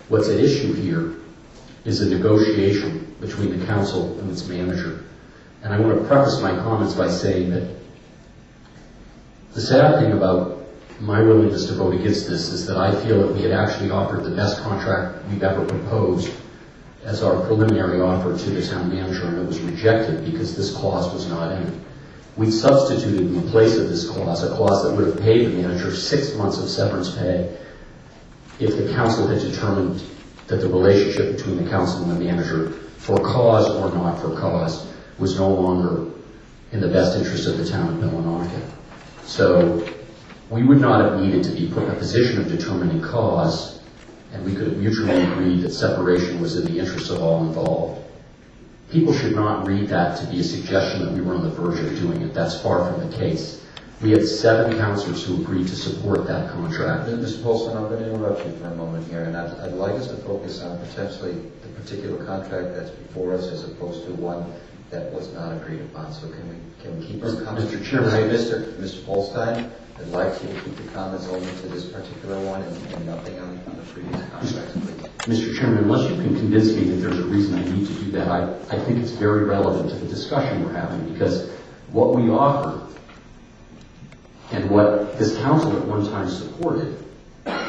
What's at issue here is a negotiation between the council and its manager. And I want to preface my comments by saying that the sad thing about my willingness to vote against this is that I feel that we had actually offered the best contract we've ever proposed as our preliminary offer to the town manager, and it was rejected because this clause was not in it. We substituted in the place of this clause a clause that would have paid the manager 6 months of severance pay if the council had determined that the relationship between the council and the manager, for cause or not for cause, was no longer in the best interest of the town of Millinocket. So we would not have needed to be put in a position of determining cause, and we could have mutually agreed that separation was in the interest of all involved. People should not read that to be a suggestion that we were on the verge of doing it. That's far from the case. We had 7 councilors who agreed to support that contract. Mr. Polstein, I'm going to interrupt you for a moment here, and I'd like us to focus on potentially the particular contract that's before us as opposed to one that was not agreed upon. So can we keep our comments? Mr. Chairman, Mr. Polstein, I'd like you to keep the comments only to this particular one and nothing on the previous contracts, please. Mr. Chairman, unless you can convince me that there's a reason I need to do that, I think it's very relevant to the discussion we're having, because what we offer and what this council at one time supported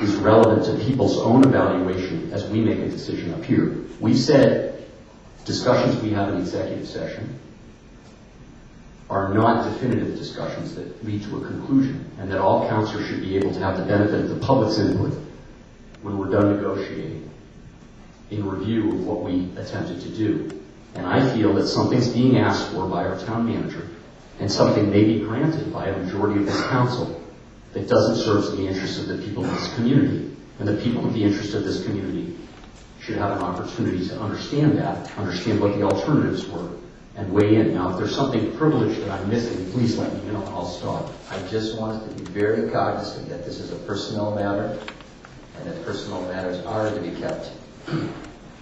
is relevant to people's own evaluation as we make a decision up here. We've said discussions we have in executive session are not definitive discussions that lead to a conclusion, and that all councilors should be able to have the benefit of the public's input when we're done negotiating in review of what we attempted to do. And I feel that something's being asked for by our town manager, and something may be granted by a majority of this council that doesn't serve the interests of the people of this community. And the people of the interest of this community should have an opportunity to understand that, understand what the alternatives were, and weigh in. Now, if there's something privileged that I'm missing, please let me know and I'll stop. I just want us to be very cognizant that this is a personnel matter, and that personnel matters are to be kept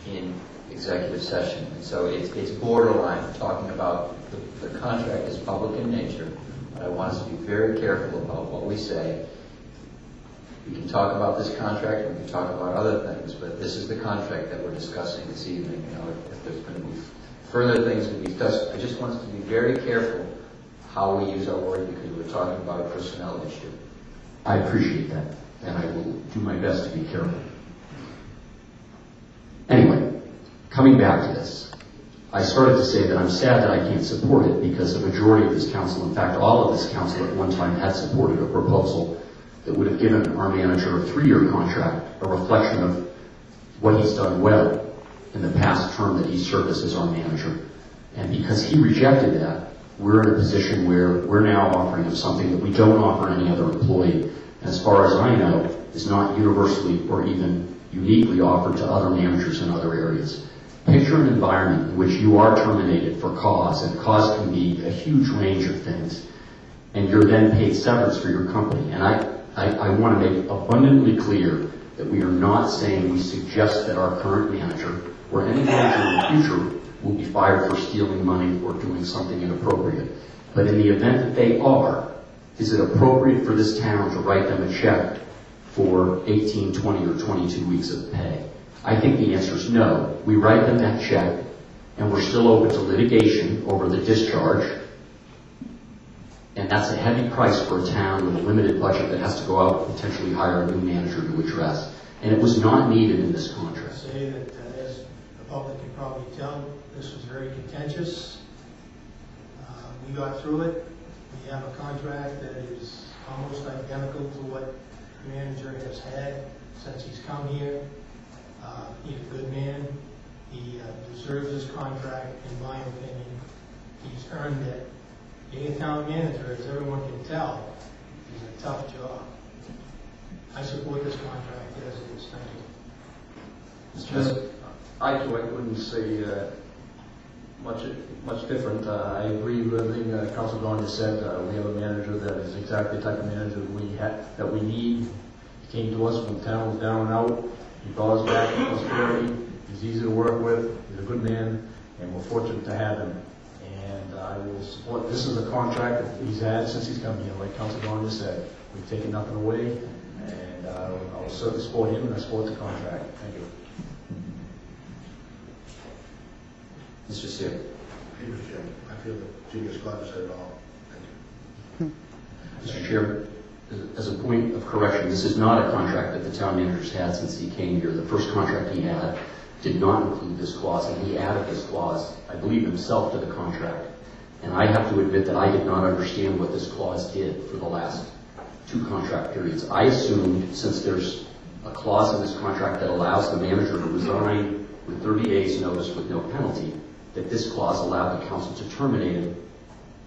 in executive session. And so it's borderline. We're talking about the contract is public in nature, but I want us to be very careful about what we say. We can talk about this contract, we can talk about other things, but this is the contract that we're discussing this evening. You know, if there's going to be further things to be discussed, I just want us to be very careful how we use our word, because we're talking about a personnel issue. I appreciate that, and I will do my best to be careful. Anyway, coming back to this, I started to say that I'm sad that I can't support it because the majority of this council, in fact all of this council at one time, had supported a proposal that would have given our manager a 3-year contract, a reflection of what he's done well in the past term that he served as our manager. And because he rejected that, we're in a position where we're now offering him something that we don't offer any other employee, and as far as I know, is not universally or even uniquely offered to other managers in other areas. Picture an environment in which you are terminated for cause, and cause can be a huge range of things, and you're then paid severance for your company. And I want to make abundantly clear that we are not saying we suggest that our current manager or any manager in the future will be fired for stealing money or doing something inappropriate. But in the event that they are, is it appropriate for this town to write them a check for 18, 20, or 22 weeks of pay? I think the answer is no. We write them that check, and we're still open to litigation over the discharge, and that's a heavy price for a town with a limited budget that has to go out and potentially hire a new manager to address. And it was not needed in this contract. I say that, as the public can probably tell, this was very contentious. We got through it. We have a contract that is almost identical to what the manager has had since he's come here. He's a good man. He deserves his contract, in my opinion. He's earned it. Being a town manager, as everyone can tell, is a tough job. I support this contract as it is. Thank you. I wouldn't say much different. I agree with everything Councilor Gordon just said. We have a manager that is exactly the type of manager that we need. He came to us when the town was down and out. He brought us back to prosperity. He's easy to work with. He's a good man, and we're fortunate to have him. And I will support. This is a contract that he's had since he's come here. Like Councilor Gordon just said, we've taken nothing away, and I will certainly support him, and I support the contract. Thank you. Mr. Sear. Hey, Mr. Chairman, I feel that Jimmy Scott said it all. Thank you. Mr. Chair, as a point of correction, this is not a contract that the town manager's had since he came here. The first contract he had did not include this clause, and he added this clause, I believe himself, to the contract. And I have to admit that I did not understand what this clause did for the last 2 contract periods. I assumed, since there's a clause in this contract that allows the manager to resign with 30 days notice with no penalty, that this clause allowed the council to terminate him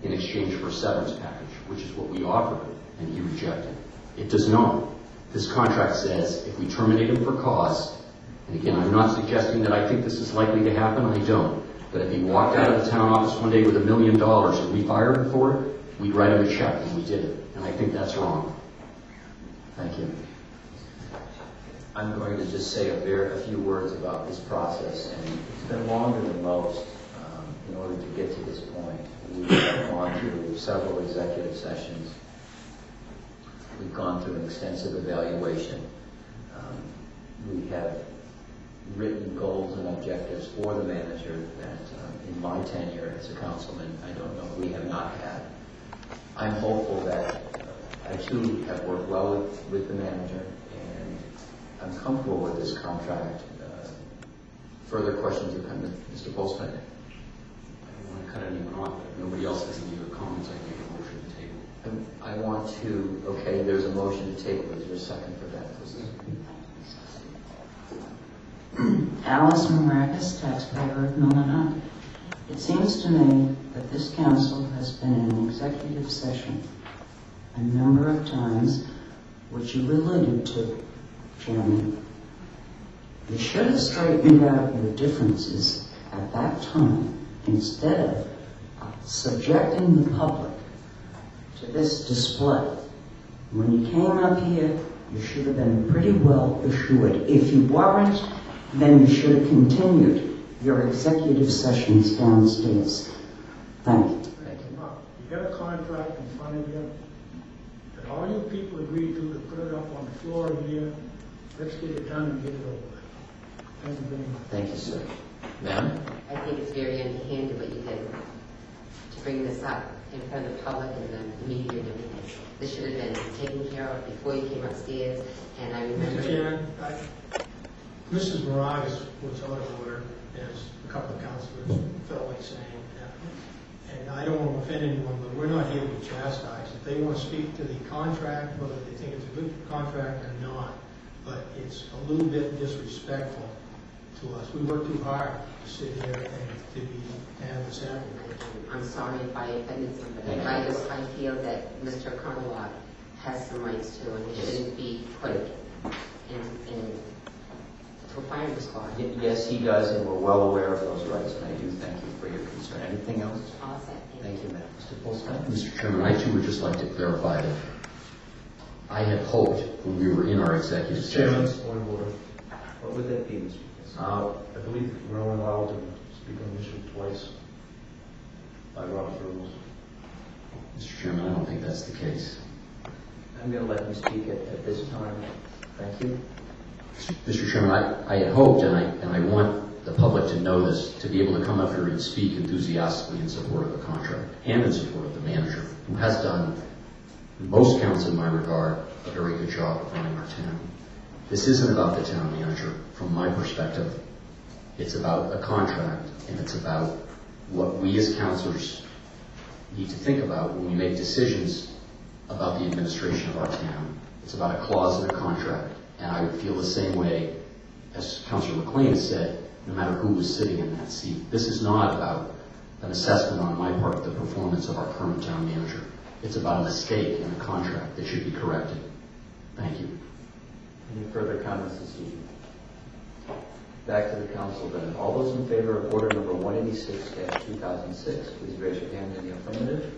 in exchange for a severance package, which is what we offered him, and he rejected. It does not. This contract says if we terminate him for cause, and again, I'm not suggesting that I think this is likely to happen, I don't, but if he walked out of the town office one day with $1 million and we fired him for it, we'd write him a check, and we did it. And I think that's wrong. Thank you. I'm going to just say a few words about this process, and it's been longer than most in order to get to this point. We have gone through several executive sessions. We've gone through an extensive evaluation. We have written goals and objectives for the manager that in my tenure as a councilman, I don't know, we have not had. I'm hopeful that I too have worked well with the manager, and I'm comfortable with this contract. Further questions have come to Mr. Polstein. I don't want to cut anyone off, but if nobody else has any other comments, I can make a motion to table. I want to, okay, there's a motion to table. Is there a second for that? Alice Maracus, taxpayer of Millinocket. It seems to me that this council has been in an executive session a number of times, which you alluded to, Chairman. You should have straightened out your differences at that time instead of subjecting the public to this display. When you came up here, you should have been pretty well assured. If you weren't, then you should have continued your executive sessions downstairs. Thank you. You got a contract in front of you that all you people agreed to put it up on the floor here. Let's get it done and get it over with. Thank you very much. Thank you, sir. Ma'am? I think it's very underhanded what you did to bring this up in front of the public and the media and everything. This should have been taken care of before you came upstairs, and I remember... Mr. Chairman, Mrs. Moragas was out of order, as a couple of councilors felt like saying. And I don't want to offend anyone, but we're not here to be chastised. If they want to speak to the contract, whether they think it's a good contract or not, but it's a little bit disrespectful to us. We work too hard to sit here and to have this happen. I'm sorry if I offended somebody, but I feel that Mr. Carnelot has some rights too, and he shouldn't be put in to a firing squad. Yes, he does, and we're well aware of those rights, and I do thank you for your concern. Anything else? All set. Thank you, ma'am. Mr. Polstein? Mr. Chairman, I too would just like to clarify that I had hoped when we were in our executive Chairman, sessions. point of order. What would that be, Mr. Polstein? I believe we're only allowed to speak on the issue twice by Robert's rules. Mr. Chairman, I don't think that's the case. I'm going to let him speak at this time. Thank you. Mr. Chairman, I had hoped, and I want the public to know this, to be able to come up here and speak enthusiastically in support of the contract and in support of the manager, who has done, in most counts in my regard, a very good job of running our town. This isn't about the town manager, from my perspective. It's about a contract, and it's about what we as councilors need to think about when we make decisions about the administration of our town. It's about a clause in a contract. And I would feel the same way, as Councilor McLean said, no matter who was sitting in that seat. This is not about an assessment on my part of the performance of our current town manager. It's about a mistake in the contract that should be corrected. Thank you. Any further comments this evening? Back to the council then. All those in favor of order number 186-2006, please raise your hand in the affirmative.